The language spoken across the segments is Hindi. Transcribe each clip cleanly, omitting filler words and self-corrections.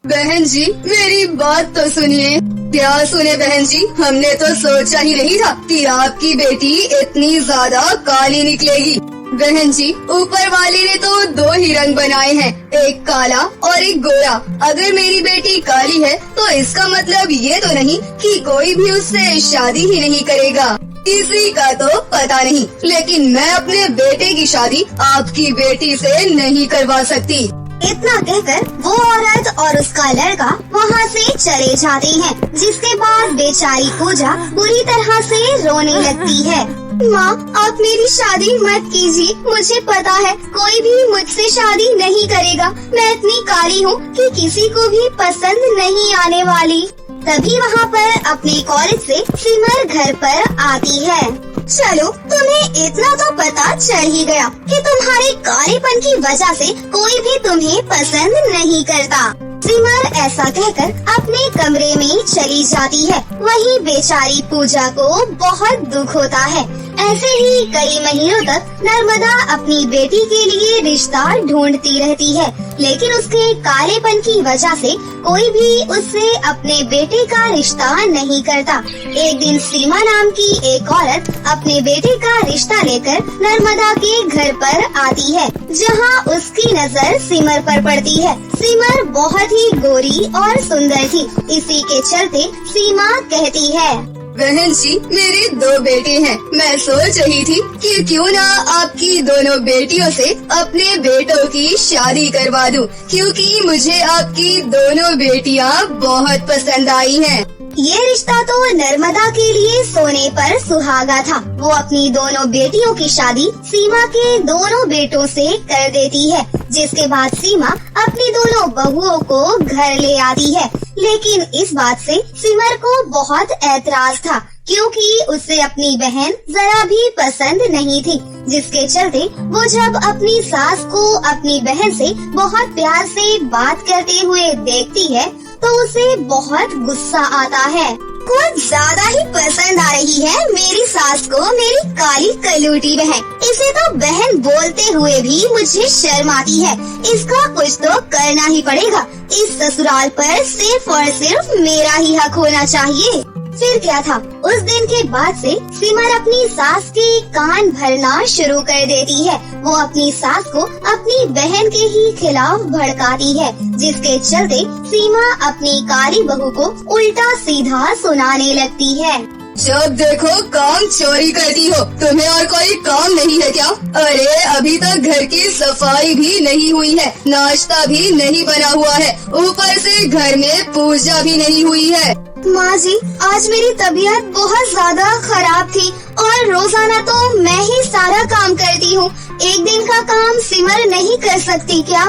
बहन जी मेरी बात तो सुनिए। क्या सुने बहन जी, हमने तो सोचा ही नहीं था कि आपकी बेटी इतनी ज्यादा काली निकलेगी। बहन जी ऊपर वाले ने तो 2 ही रंग बनाए हैं, एक काला और एक गोरा। अगर मेरी बेटी काली है तो इसका मतलब ये तो नहीं कि कोई भी उससे शादी ही नहीं करेगा। किसी का तो पता नहीं, लेकिन मैं अपने बेटे की शादी आपकी बेटी से नहीं करवा सकती। इतना कहकर वो औरत और उसका लड़का वहाँ से चले जाते हैं, जिसके बाद बेचारी पूजा बुरी तरह से रोने लगती है। माँ आप मेरी शादी मत कीजिए, मुझे पता है कोई भी मुझसे शादी नहीं करेगा। मैं इतनी काली हूँ कि किसी को भी पसंद नहीं आने वाली। तभी वहाँ पर अपने कॉलेज से सिमर घर पर आती है। चलो तुम्हें इतना तो पता चल ही गया कि तुम्हारे कालेपन की वजह से कोई भी तुम्हें पसंद नहीं करता। सिमर ऐसा कहकर अपने कमरे में चली जाती है। वहीं बेचारी पूजा को बहुत दुख होता है। ऐसे ही कई महीनों तक नर्मदा अपनी बेटी के लिए रिश्ता ढूंढती रहती है, लेकिन उसके कालेपन की वजह से कोई भी उससे अपने बेटे का रिश्ता नहीं करता। एक दिन सीमा नाम की एक औरत अपने बेटे का रिश्ता लेकर नर्मदा के घर पर आती है, जहां उसकी नजर सिमर पर पड़ती है। सिमर बहुत ही गोरी और सुंदर थी, इसी के चलते सीमा कहती है, बहन जी मेरे 2 बेटे हैं। मैं सोच रही थी कि क्यों ना आपकी दोनों बेटियों से अपने बेटों की शादी करवा दूं, क्योंकि मुझे आपकी दोनों बेटियां बहुत पसंद आई हैं। ये रिश्ता तो नर्मदा के लिए सोने पर सुहागा था। वो अपनी दोनों बेटियों की शादी सीमा के दोनों बेटों से कर देती है, जिसके बाद सीमा अपनी दोनों बहुओं को घर ले आती है। लेकिन इस बात से सिमर को बहुत ऐतराज था, क्योंकि उसे अपनी बहन जरा भी पसंद नहीं थी, जिसके चलते वो जब अपनी सास को अपनी बहन से बहुत प्यार से बात करते हुए देखती है तो उसे बहुत गुस्सा आता है। कुछ ज्यादा ही पसंद आ रही है मेरी सास को मेरी काली कलूटी बहन। इसे तो बहन बोलते हुए भी मुझे शर्म आती है। इसका कुछ तो करना ही पड़ेगा। इस ससुराल पर सिर्फ और सिर्फ मेरा ही हक होना चाहिए। फिर क्या था, उस दिन के बाद से सिमर अपनी सास के कान भरना शुरू कर देती है। वो अपनी सास को अपनी बहन के ही खिलाफ भड़काती है, जिसके चलते सीमा अपनी काली बहू को उल्टा सीधा सुनाने लगती है। जब देखो काम चोरी करती हो, तुम्हें और कोई काम नहीं है क्या? अरे अभी तक घर की सफाई भी नहीं हुई है, नाश्ता भी नहीं बना हुआ है, ऊपर से घर में पूजा भी नहीं हुई है। माँ जी आज मेरी तबीयत बहुत ज्यादा खराब थी और रोजाना तो मैं ही सारा काम करती हूँ। एक दिन का काम सिमर नहीं कर सकती क्या?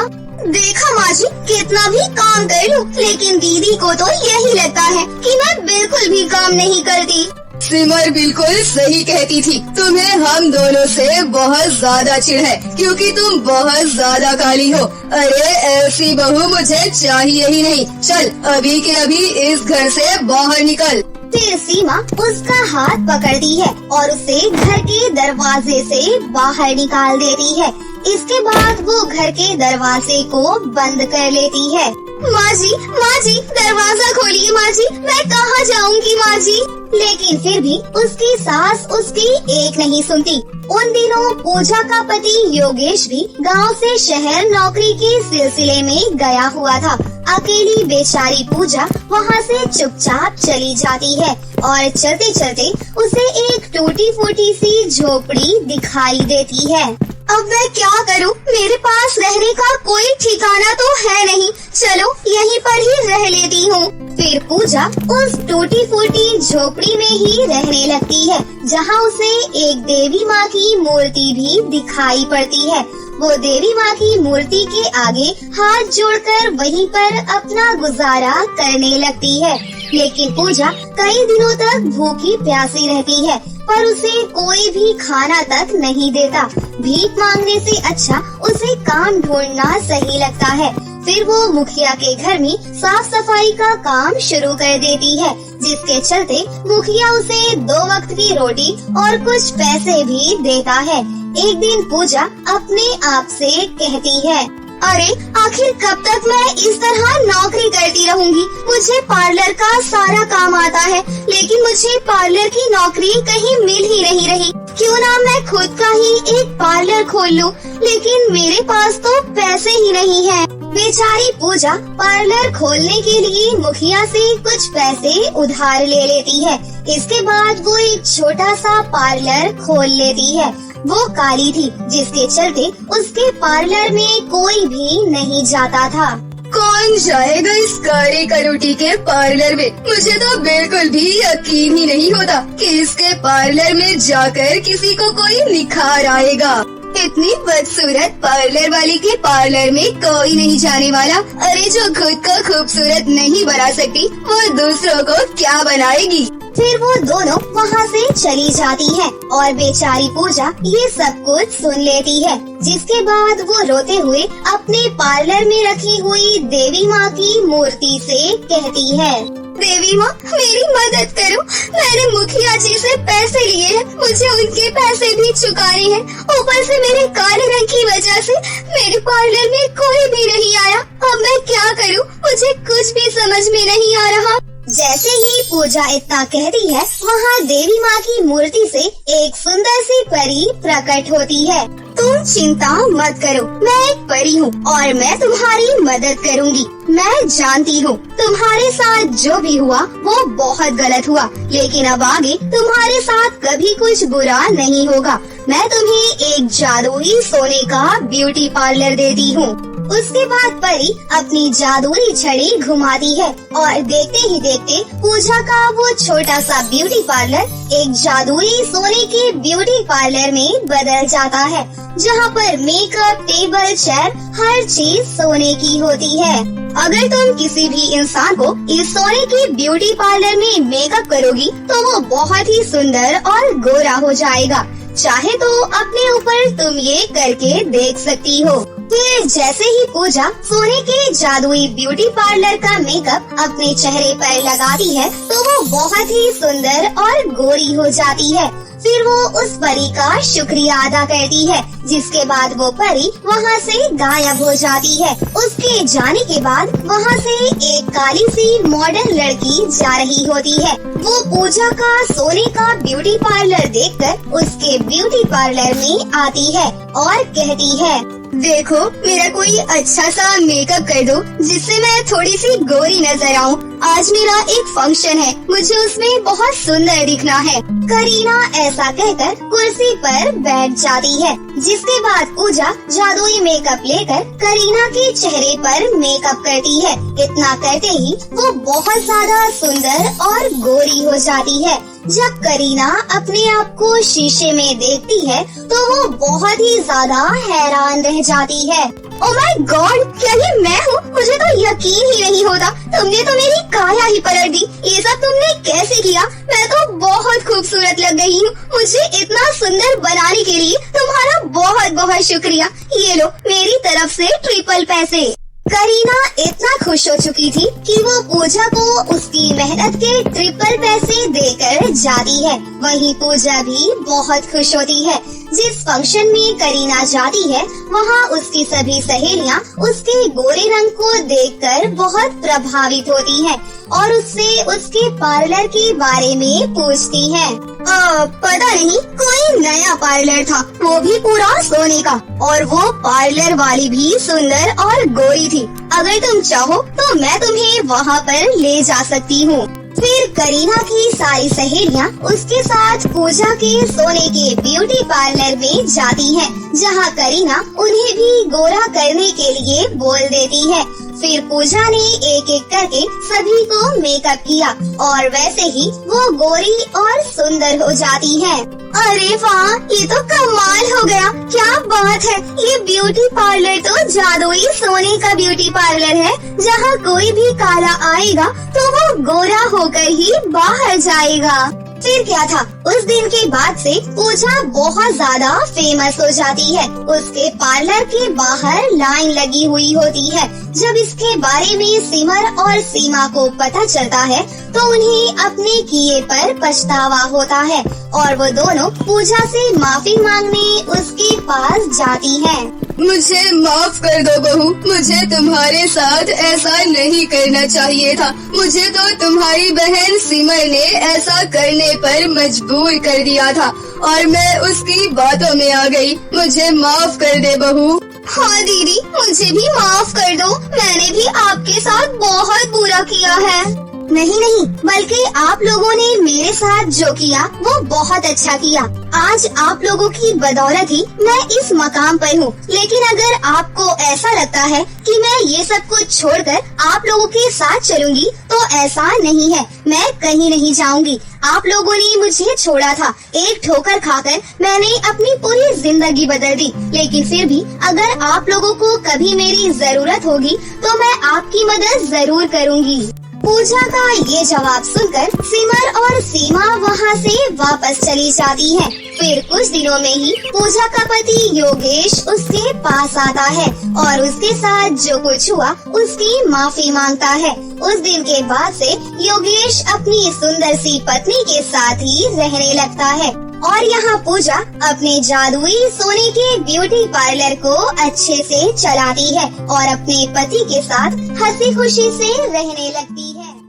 देखा माँ जी कितना भी काम कर लूं, लेकिन दीदी को तो यही लगता है कि मैं बिल्कुल भी काम नहीं करती। सिमर बिल्कुल सही कहती थी, तुम्हें हम दोनों से बहुत ज्यादा चिढ़ है, क्योंकि तुम बहुत ज्यादा काली हो। अरे ऐसी बहू मुझे चाहिए ही नहीं। चल अभी के अभी इस घर से बाहर निकल। फिर सीमा उसका हाथ पकड़ती है और उसे घर के दरवाजे से बाहर निकाल देती है। इसके बाद वो घर के दरवाजे को बंद कर लेती है। माँ जी दरवाजा खोलिए माँ जी, मैं कहाँ जाऊँगी माँ जी। लेकिन फिर भी उसकी सास उसकी एक नहीं सुनती। उन दिनों पूजा का पति योगेश भी गांव से शहर नौकरी के सिलसिले में गया हुआ था। अकेली बेचारी पूजा वहाँ से चुपचाप चली जाती है और चलते चलते उसे एक टूटी फूटी सी झोपड़ी दिखाई देती है। अब मैं क्या करूं? मेरे पास रहने का कोई ठिकाना तो है नहीं। चलो यहीं पर ही रह लेती हूँ। फिर पूजा उस टूटी फूटी झोपड़ी में ही रहने लगती है, जहाँ उसे एक देवी माँ की मूर्ति भी दिखाई पड़ती है। वो देवी माँ की मूर्ति के आगे हाथ जोड़कर वहीं पर अपना गुजारा करने लगती है। लेकिन पूजा कई दिनों तक भूखी प्यासी रहती है, पर उसे कोई भी खाना तक नहीं देता। भीख मांगने से अच्छा उसे काम ढूंढना सही लगता है। फिर वो मुखिया के घर में साफ सफाई का काम शुरू कर देती है, जिसके चलते मुखिया उसे 2 वक्त की रोटी और कुछ पैसे भी देता है। एक दिन पूजा अपने आप से कहती है, अरे आखिर कब तक मैं इस तरह नौकरी करती रहूंगी? मुझे पार्लर का सारा काम आता है, लेकिन मुझे पार्लर की नौकरी कहीं मिल ही नहीं रही। क्यों ना मैं खुद का ही एक पार्लर खोल लूं, लेकिन मेरे पास तो पैसे ही नहीं है। बेचारी पूजा पार्लर खोलने के लिए मुखिया से कुछ पैसे उधार ले लेती है। इसके बाद वो एक छोटा सा पार्लर खोल लेती है। वो काली थी, जिसके चलते उसके पार्लर में कोई भी नहीं जाता था। कौन जाएगा इस काले करोटी के पार्लर में? मुझे तो बिल्कुल भी यकीन ही नहीं होता कि इसके पार्लर में जाकर किसी को कोई निखार आएगा। इतनी बदसूरत पार्लर वाली के पार्लर में कोई नहीं जाने वाला। अरे जो खुद को खूबसूरत नहीं बना सकती, वो दूसरों को क्या बनाएगी? फिर वो दोनों वहाँ से चली जाती है और बेचारी पूजा ये सब कुछ सुन लेती है। जिसके बाद वो रोते हुए अपने पार्लर में रखी हुई देवी माँ की मूर्ति से कहती है, देवी माँ, मेरी मदद करो। मैंने मुखिया जी से पैसे लिए हैं, मुझे उनके पैसे भी चुकाने हैं। ऊपर से मेरे काले रंग की वजह से मेरे पार्लर में कोई भी नहीं आया। अब मैं क्या करूँ? मुझे कुछ भी समझ में नहीं आ रहा। जैसे ही पूजा इतना कहती है, वहाँ देवी माँ की मूर्ति से एक सुंदर सी परी प्रकट होती है। तुम चिंता मत करो, मैं एक परी हूँ और मैं तुम्हारी मदद करूँगी। मैं जानती हूँ तुम्हारे साथ जो भी हुआ वो बहुत गलत हुआ, लेकिन अब आगे तुम्हारे साथ कभी कुछ बुरा नहीं होगा। मैं तुम्हें एक जादुई सोने का ब्यूटी पार्लर देती हूँ। उसके बाद परी अपनी जादुई छड़ी घुमाती है और देखते ही देखते पूजा का वो छोटा सा ब्यूटी पार्लर एक जादुई सोने के ब्यूटी पार्लर में बदल जाता है, जहाँ पर मेकअप, टेबल, चेयर हर चीज सोने की होती है। अगर तुम किसी भी इंसान को इस सोने की ब्यूटी पार्लर में मेकअप करोगी तो वो बहुत ही सुंदर और गोरा हो जाएगा। चाहे तो अपने ऊपर तुम ये करके देख सकती हो। फिर जैसे ही पूजा सोने के जादुई ब्यूटी पार्लर का मेकअप अपने चेहरे पर लगाती है तो वो बहुत ही सुंदर और गोरी हो जाती है। फिर वो उस परी का शुक्रिया अदा करती है, जिसके बाद वो परी वहाँ से गायब हो जाती है। उसके जाने के बाद वहाँ से एक काली सी मॉडर्न लड़की जा रही होती है। वो पूजा का सोने का ब्यूटी पार्लर देखकर उसके ब्यूटी पार्लर में आती है और कहती है, देखो मेरा कोई अच्छा सा मेकअप कर दो जिससे मैं थोड़ी सी गोरी नजर आऊं। आज मेरा एक फंक्शन है, मुझे उसमें बहुत सुंदर दिखना है। करीना ऐसा कहकर कुर्सी पर बैठ जाती है। जिसके बाद पूजा जादुई मेकअप लेकर करीना के चेहरे पर मेकअप करती है। इतना करते ही वो बहुत ज्यादा सुंदर और गोरी हो जाती है। जब करीना अपने आप को शीशे में देखती है तो वो बहुत ही ज्यादा हैरान रह जाती है। ओह माय गॉड, क्या ये मैं हूँ? मुझे तो यकीन ही नहीं होता। तुमने तो मेरी काया ही पलट दी। ये सब तुमने कैसे किया? मैं तो बहुत खूबसूरत लग गई हूँ। मुझे इतना सुंदर बनाने के लिए तुम्हारा बहुत बहुत शुक्रिया। ये लो मेरी तरफ से ट्रिपल पैसे। करीना इतना खुश हो चुकी थी कि वो पूजा को उसकी मेहनत के ट्रिपल पैसे देकर जाती है। वहीं पूजा भी बहुत खुश होती है। जिस फंक्शन में करीना जाती है वहाँ उसकी सभी सहेलियाँ उसके गोरे रंग को देखकर बहुत प्रभावित होती हैं और उससे उसके पार्लर के बारे में पूछती हैं। पता नहीं, कोई नया पार्लर था, वो भी पूरा सोने का, और वो पार्लर वाली भी सुंदर और गोरी थी। अगर तुम चाहो तो मैं तुम्हें वहाँ पर ले जा सकती हूँ। फिर करीना की सारी सहेलियाँ उसके साथ पूजा के सोने के ब्यूटी पार्लर में जाती हैं, जहाँ करीना उन्हें भी गोरा करने के लिए बोल देती है। फिर पूजा ने एक एक करके सभी को मेकअप किया और वैसे ही वो गोरी और सुंदर हो जाती है। अरे वाह, ये तो कमाल हो गया। क्या बात है, ये ब्यूटी पार्लर तो जादुई सोने का ब्यूटी पार्लर है, जहाँ कोई भी काला आएगा तो वो गोरा होकर ही बाहर जाएगा। फिर क्या था, उस दिन के बाद से पूजा बहुत ज्यादा फेमस हो जाती है। उसके पार्लर के बाहर लाइन लगी हुई होती है। जब इसके बारे में सिमर और सीमा को पता चलता है तो उन्हें अपने किए पर पछतावा होता है और वो दोनों पूजा से माफी मांगने उसके पास जाती हैं। मुझे माफ कर दो बहू, मुझे तुम्हारे साथ ऐसा नहीं करना चाहिए था। मुझे तो तुम्हारी बहन सिमर ने ऐसा करने पर मजबूर कर दिया था और मैं उसकी बातों में आ गई। मुझे माफ कर दे बहू। हाँ दीदी, मुझे भी माफ कर दो, मैंने भी आपके साथ बहुत बुरा किया है। नहीं, बल्कि आप लोगों ने मेरे साथ जो किया वो बहुत अच्छा किया। आज आप लोगों की बदौलत ही मैं इस मकाम पर हूँ। लेकिन अगर आपको ऐसा लगता है कि मैं ये सब कुछ छोड़कर आप लोगों के साथ चलूंगी तो ऐसा नहीं है, मैं कहीं नहीं जाऊंगी। आप लोगों ने मुझे छोड़ा था, एक ठोकर खाकर मैंने अपनी पूरी जिंदगी बदल दी। लेकिन फिर भी अगर आप लोगों को कभी मेरी जरूरत होगी तो मैं आपकी मदद जरूर करूँगी। पूजा का ये जवाब सुनकर सिमर और सीमा वहाँ से वापस चली जाती है। फिर कुछ दिनों में ही पूजा का पति योगेश उसके पास आता है और उसके साथ जो कुछ हुआ उसकी माफी मांगता है। उस दिन के बाद से योगेश अपनी सुंदर सी पत्नी के साथ ही रहने लगता है और यहाँ पूजा अपने जादुई सोने के ब्यूटी पार्लर को अच्छे से चलाती है और अपने पति के साथ हंसी खुशी से रहने लगती है।